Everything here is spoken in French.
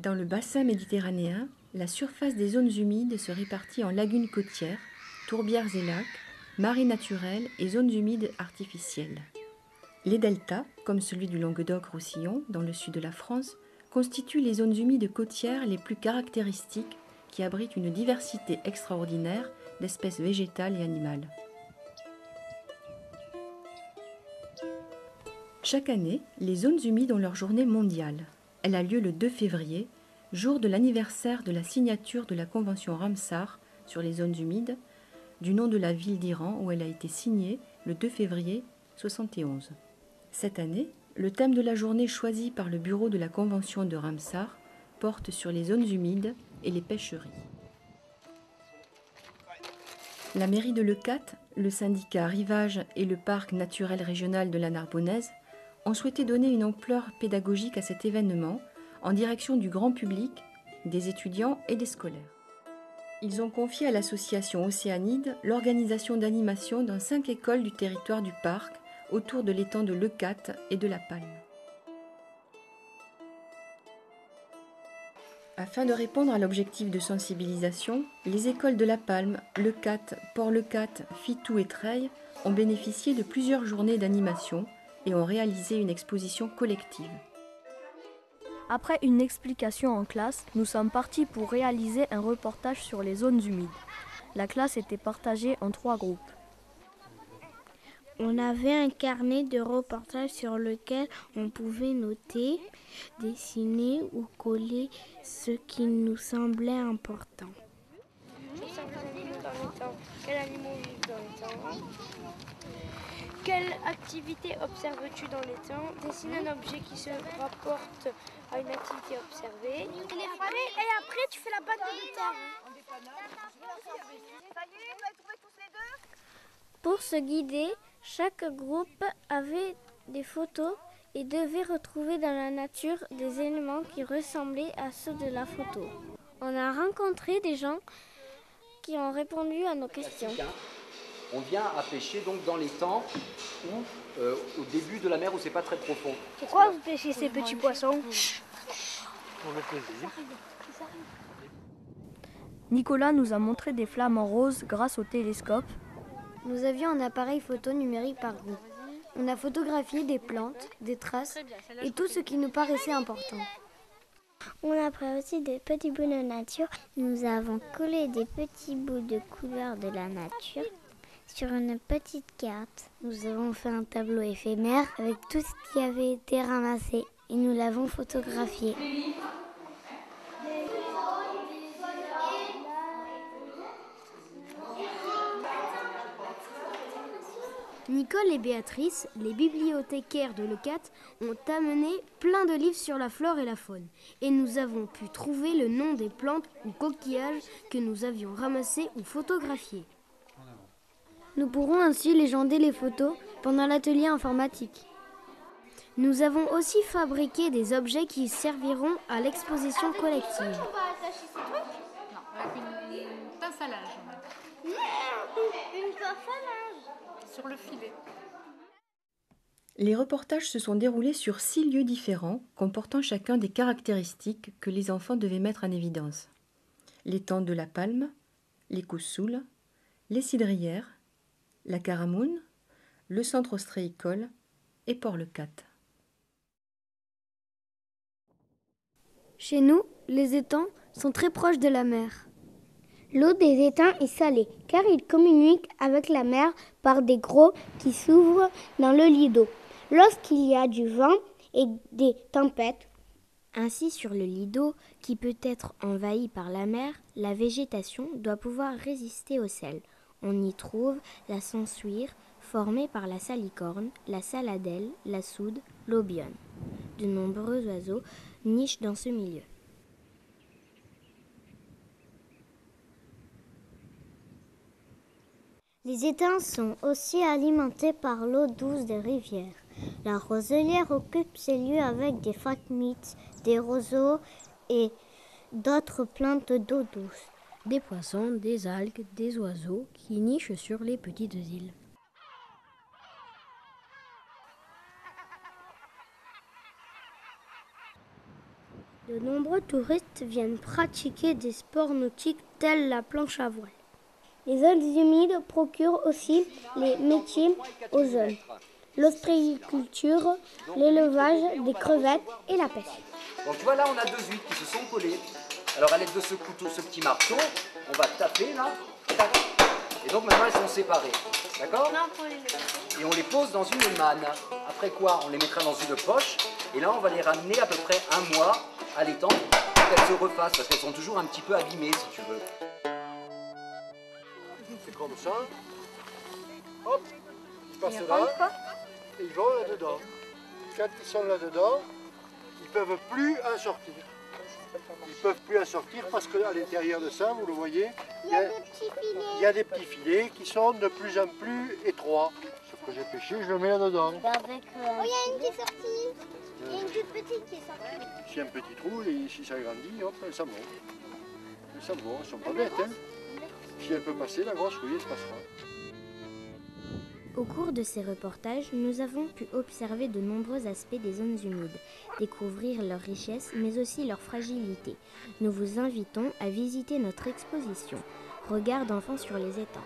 Dans le bassin méditerranéen, la surface des zones humides se répartit en lagunes côtières, tourbières et lacs, marais naturels et zones humides artificielles. Les deltas, comme celui du Languedoc-Roussillon, dans le sud de la France, constituent les zones humides côtières les plus caractéristiques qui abritent une diversité extraordinaire d'espèces végétales et animales. Chaque année, les zones humides ont leur journée mondiale. Elle a lieu le 2 février, jour de l'anniversaire de la signature de la Convention Ramsar sur les zones humides, du nom de la ville d'Iran où elle a été signée le 2 février 1971. Cette année, le thème de la journée choisi par le bureau de la Convention de Ramsar porte sur les zones humides et les pêcheries. La mairie de Leucate, le syndicat Rivage et le parc naturel régional de la Narbonnaise ont souhaité donner une ampleur pédagogique à cet événement en direction du grand public, des étudiants et des scolaires. Ils ont confié à l'association Océanide l'organisation d'animations dans 5 écoles du territoire du parc autour de l'étang de Leucate et de la Palme. Afin de répondre à l'objectif de sensibilisation, les écoles de la Palme, Leucate, Port-Leucate, Fitou et Treilles ont bénéficié de plusieurs journées d'animation et ont réalisé une exposition collective. Après une explication en classe, nous sommes partis pour réaliser un reportage sur les zones humides. La classe était partagée en 3 groupes. On avait un carnet de reportage sur lequel on pouvait noter, dessiner ou coller ce qui nous semblait important. Observe les animaux dans les temps. Quels animaux vivent dans les temps? Quelle activité observes-tu dans les temps? Dessine un objet qui se rapporte à une activité observée. Et après, tu fais la bande de terre. Ça y est, vous avez trouvé tous les deux? Pour se guider, chaque groupe avait des photos et devait retrouver dans la nature des éléments qui ressemblaient à ceux de la photo. On a rencontré des gens qui ont répondu à nos questions. On vient à pêcher donc dans les temps où, au début de la mer où c'est pas très profond. Pourquoi vous pêchez ces petits poissons? Pour le plaisir. Nicolas nous a montré des flamants roses grâce au télescope. Nous avions un appareil photo numérique par groupe. On a photographié des plantes, des traces et tout ce qui nous paraissait important. On a pris aussi des petits bouts de nature. Nous avons collé des petits bouts de couleurs de la nature sur une petite carte. Nous avons fait un tableau éphémère avec tout ce qui avait été ramassé et nous l'avons photographié. Nicole et Béatrice, les bibliothécaires de Leucate, ont amené plein de livres sur la flore et la faune. Et nous avons pu trouver le nom des plantes ou coquillages que nous avions ramassés ou photographiés. Nous pourrons ainsi légender les photos pendant l'atelier informatique. Nous avons aussi fabriqué des objets qui serviront à l'exposition collective. On va attacher ces trucs? Non, avec une pince à linge. Une pince à linge. Sur le filet. Les reportages se sont déroulés sur 6 lieux différents, comportant chacun des caractéristiques que les enfants devaient mettre en évidence. L'étang de la Palme, les Coussouls, les Cidrières, la Caramoune, le centre ostréicole et Port-Leucate. Chez nous, les étangs sont très proches de la mer. L'eau des étangs est salée car ils communiquent avec la mer par des grots qui s'ouvrent dans le lit d'eau. Lorsqu'il y a du vent et des tempêtes, Ainsi, sur le lit d'eau, qui peut être envahi par la mer, la végétation doit pouvoir résister au sel. On y trouve la sansuire, formée par la salicorne, la saladelle, la soude, l'aubione. De nombreux oiseaux nichent dans ce milieu. les étangs sont aussi alimentés par l'eau douce des rivières. La roselière occupe ces lieux avec des phragmites, des roseaux et d'autres plantes d'eau douce. Des poissons, des algues, des oiseaux qui nichent sur les petites îles. De nombreux touristes viennent pratiquer des sports nautiques tels la planche à voile. Les zones humides procurent aussi les métiers aux zones. L'ostréiculture, l'élevage des crevettes et la pêche. Donc tu vois là on a deux huîtres qui se sont collées. Alors à l'aide de ce couteau, ce petit marteau, on va taper là. Tac. Et donc maintenant elles sont séparées. D'accord? Et on les pose dans une manne. Après quoi on les mettra dans une poche. Et là on va les ramener à peu près un mois à l'étang pour qu'elles se refassent. Parce qu'elles sont toujours un petit peu abîmées si tu veux. C'est comme ça. Hop, ils passent là et ils vont là-dedans. Quand ils sont là-dedans, ils ne peuvent plus en sortir. Ils ne peuvent plus en sortir parce qu'à l'intérieur de ça, vous le voyez, il y a des petits filets qui sont de plus en plus étroits. Ce que j'ai pêché, je le mets là-dedans. Oh, il y a une qui est sortie. Il y a une toute petite qui est sortie. S'il y a un petit trou, et si ça grandit, hop, elles s'en vont. Elles s'en vont, elles sont pas bêtes. Hein. Si elle peut passer, la grosse, oui, elle se passera. Au cours de ces reportages, nous avons pu observer de nombreux aspects des zones humides, découvrir leurs richesses mais aussi leur fragilité. Nous vous invitons à visiter notre exposition « Regard d'enfants sur les étangs ».